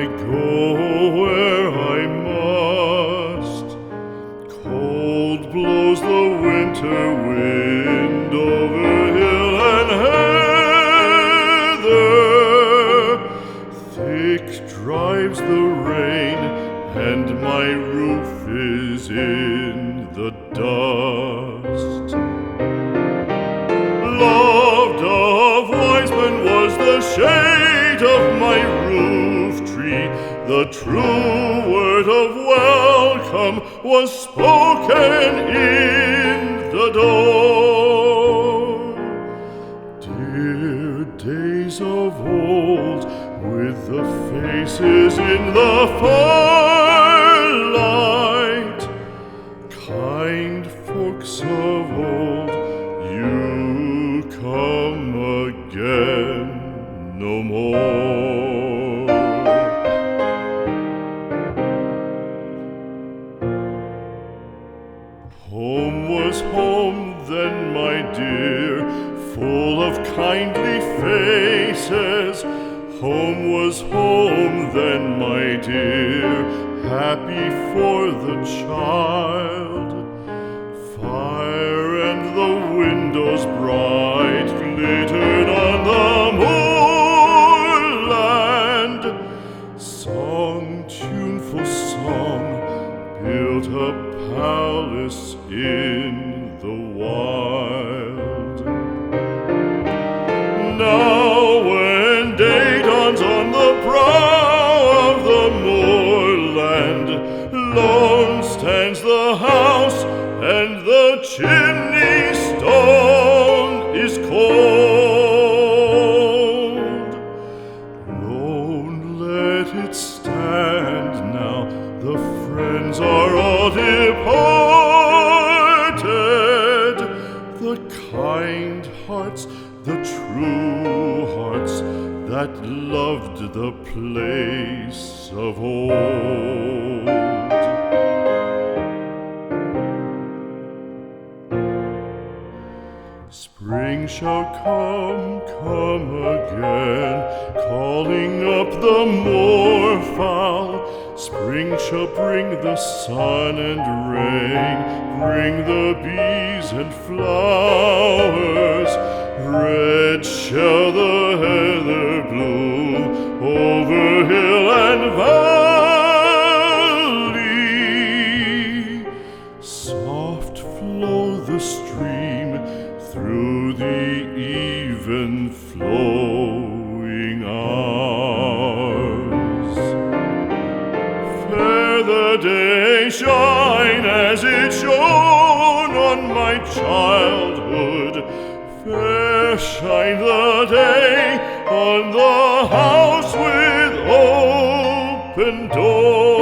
go where I must. Cold blows the winter wind over hill and heather. Thick drives the rain, and my roof is in the dust. Loved of wise men was the shade of my roof tree. The true word of welcome was spoken in the door. Dear days of old, with the faces in the firelight, kind folks of old, you come again no more. Home was home then, my dear, full of kindly faces. Home was home then, my dear, happy for the child. Fire and the windows bright glittered on the moorland. Song, tuneful song, built a palace in the wild. Now when day dawns on the brow of the moorland, lone stands the house, and the chimney stone is cold. Lone, let it stand now, the friends are all departed. The kind hearts, the true hearts, that loved the place of old. Spring shall come again, calling up the moorfowl. Spring shall bring the sun and rain, bring the bees and flowers. Red shall the heather bloom over hill and valley. Soft flow the stream through the even flowing hours. Fair the day shine as it shone on my childhood. Fair shine the day on the house with open door.